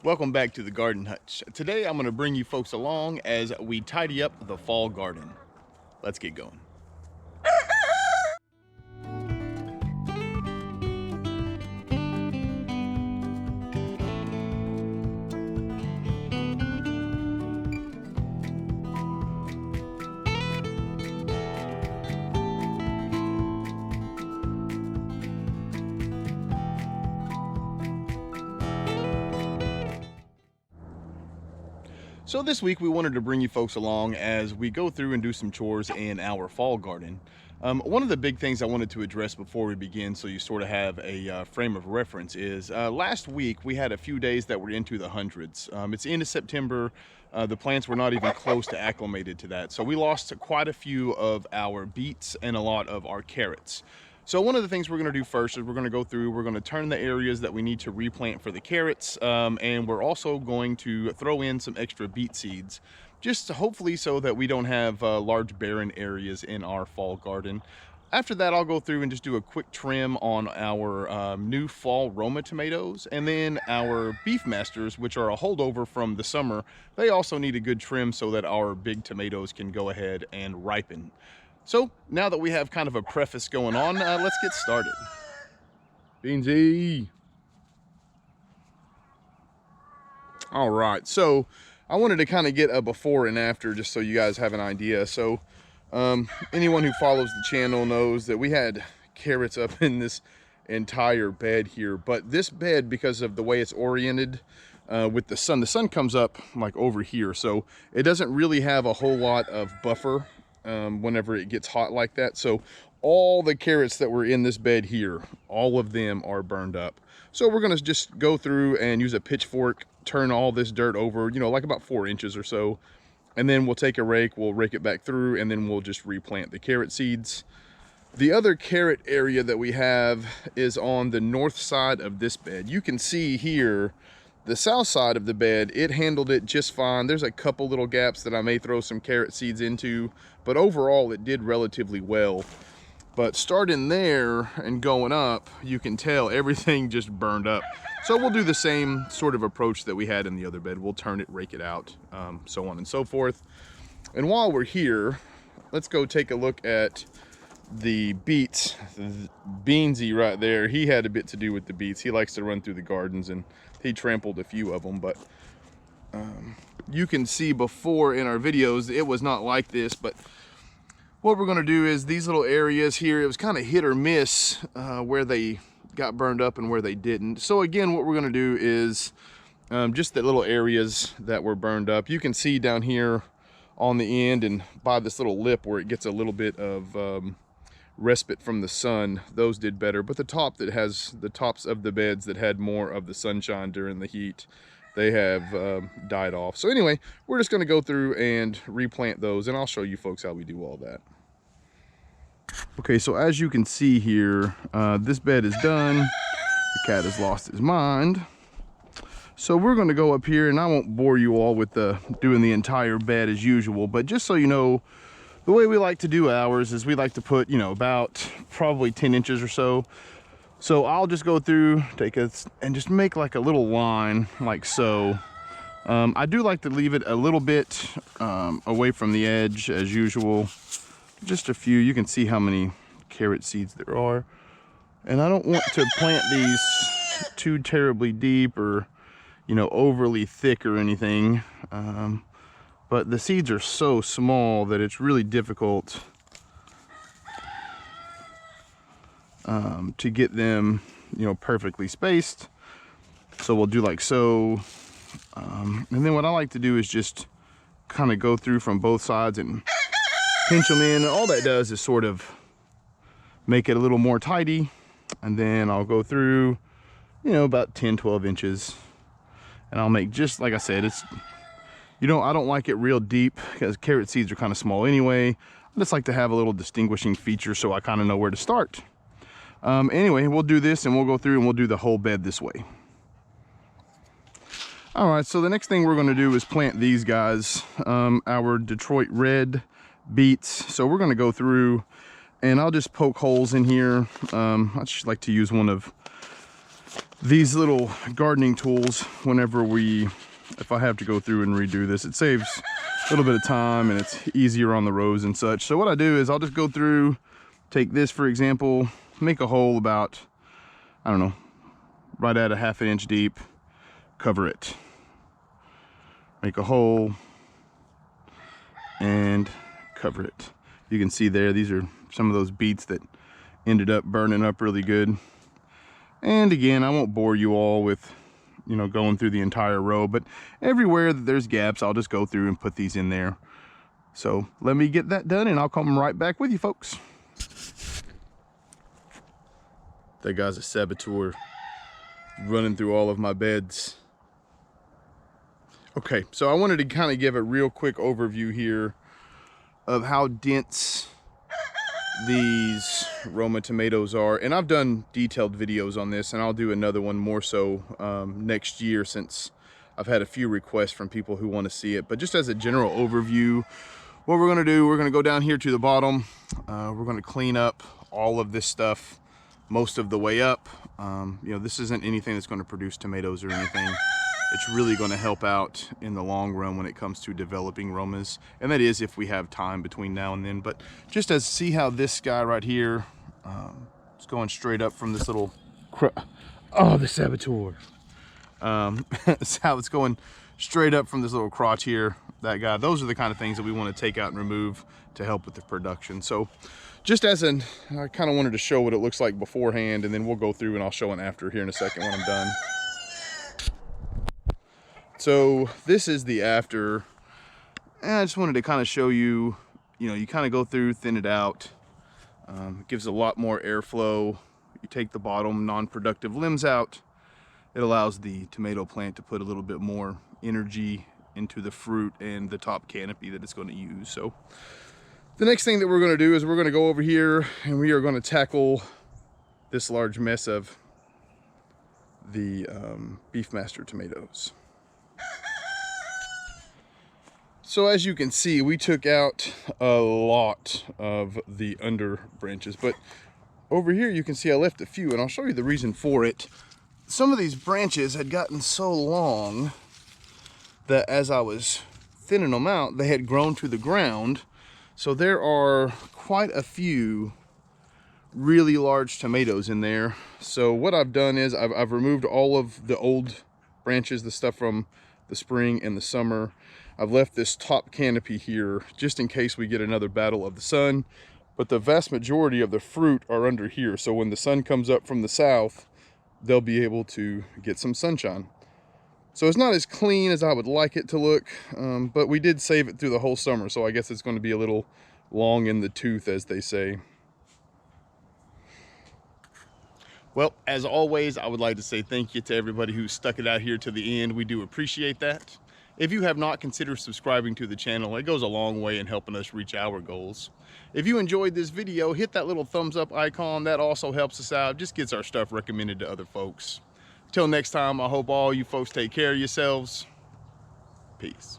Welcome back to the Garden Hutch. Today I'm going to bring you folks along as we tidy up the fall garden. Let's get going. So this week we wanted to bring you folks along as we go through and do some chores in our fall garden. One of the big things I wanted to address before we begin, so you sort of have a frame of reference, is last week we had a few days that were into the hundreds. It's the end of September. The plants were not even close to acclimated to that. So we lost quite a few of our beets and a lot of our carrots. So one of the things we're going to do first is we're going to go through, we're going to turn the areas that we need to replant for the carrots, and we're also going to throw in some extra beet seeds, just hopefully so that we don't have large barren areas in our fall garden. After that, I'll go through and just do a quick trim on our new fall Roma tomatoes, and then our Beef Masters, which are a holdover from the summer. They also need a good trim so that our big tomatoes can go ahead and ripen. So now that we have kind of a preface going on, let's get started. Beansy. All right, so I wanted to kind of get a before and after just so you guys have an idea. So anyone who follows the channel knows that we had carrots up in this entire bed here, but this bed, because of the way it's oriented with the sun comes up like over here, so it doesn't really have a whole lot of buffer whenever it gets hot like that. So all the carrots that were in this bed here, all of them are burned up. So we're gonna just go through and use a pitchfork, turn all this dirt over, you know, like about 4 inches or so. And then we'll take a rake, we'll rake it back through, and then we'll just replant the carrot seeds. The other carrot area that we have is on the north side of this bed. You can see here, the south side of the bed, it handled it just fine. There's a couple little gaps that I may throw some carrot seeds into, but overall it did relatively well. But starting there and going up, you can tell everything just burned up. So we'll do the same sort of approach that we had in the other bed. We'll turn it, rake it out, so on and so forth. And while we're here, let's go take a look at the beets. Beansy right there, he had a bit to do with the beets. He likes to run through the gardens and he trampled a few of them, but you can see before in our videos it was not like this. But what we're going to do is these little areas here, it was kind of hit or miss where they got burned up and where they didn't. So again, what we're going to do is just the little areas that were burned up, you can see down here on the end and by this little lip where it gets a little bit of respite from the sun, those did better. But the top that has the tops of the beds that had more of the sunshine during the heat, they have died off. So anyway, we're just going to go through and replant those, and I'll show you folks how we do all that. Okay, so as you can see here, this bed is done. The cat has lost his mind. So we're going to go up here, and I won't bore you all with doing the entire bed as usual, but just so you know, the way we like to do ours is we like to put, you know, about probably 10 inches or so. So I'll just go through, take it, and just make like a little line like so. I do like to leave it a little bit away from the edge as usual. Just a few. You can see how many carrot seeds there are. And I don't want to plant these too terribly deep or, you know, overly thick or anything. But the seeds are so small that it's really difficult to get them, you know, perfectly spaced. So we'll do like so. And then what I like to do is just kind of go through from both sides and pinch them in. All that does is sort of make it a little more tidy. And then I'll go through, you know, about 10-12 inches. And I'll make, just like I said, it's, you know, I don't like it real deep because carrot seeds are kind of small anyway. I just like to have a little distinguishing feature so I kind of know where to start. Anyway, we'll do this and we'll go through and we'll do the whole bed this way. All right, so the next thing we're going to do is plant these guys, our Detroit red beets. So we're going to go through and I'll just poke holes in here. I just like to use one of these little gardening tools, if I have to go through and redo this, it saves a little bit of time and it's easier on the rows and such. So what I do is I'll just go through, take this for example, make a hole about, I don't know, right at a ½ inch deep, cover it, make a hole and cover it. You can see there, these are some of those beets that ended up burning up really good. And again, I won't bore you all with, you know, going through the entire row, but everywhere that there's gaps, I'll just go through and put these in there. So let me get that done and I'll come right back with you folks. That guy's a saboteur running through all of my beds. Okay, so I wanted to kind of give a real quick overview here of how dense these Roma tomatoes are, and I've done detailed videos on this, and I'll do another one more so next year, since I've had a few requests from people who want to see it. But just as a general overview, what we're going to do, we're going to go down here to the bottom. We're going to clean up all of this stuff most of the way up. You know, this isn't anything that's going to produce tomatoes or anything. It's really going to help out in the long run when it comes to developing Romas, and that is if we have time between now and then. But just as see how this guy right here is going straight up from this little the saboteur. It's how it's going straight up from this little crotch here, that guy. Those are the kind of things that we want to take out and remove to help with the production. So just as I kind of wanted to show what it looks like beforehand, and then we'll go through and I'll show an after here in a second when I'm done. So this is the after, and I just wanted to kind of show you, you know, you kind of go through, thin it out. It gives a lot more airflow. You take the bottom non-productive limbs out. It allows the tomato plant to put a little bit more energy into the fruit and the top canopy that it's going to use. So the next thing that we're going to do is we're going to go over here and we are going to tackle this large mess of the Beefmaster tomatoes. So as you can see, we took out a lot of the under branches, but over here you can see I left a few, and I'll show you the reason for it. Some of these branches had gotten so long that as I was thinning them out, they had grown to the ground. So there are quite a few really large tomatoes in there. So what I've done is I've removed all of the old branches, the stuff from the spring and the summer. I've left this top canopy here just in case we get another battle of the sun, but the vast majority of the fruit are under here. So when the sun comes up from the south, they'll be able to get some sunshine. So it's not as clean as I would like it to look, but we did save it through the whole summer. So I guess it's going to be a little long in the tooth, as they say. Well, as always, I would like to say thank you to everybody who stuck it out here to the end. We do appreciate that. If you have not, consider subscribing to the channel. It goes a long way in helping us reach our goals. If you enjoyed this video, hit that little thumbs up icon. That also helps us out. Just gets our stuff recommended to other folks. Till next time, I hope all you folks take care of yourselves. Peace.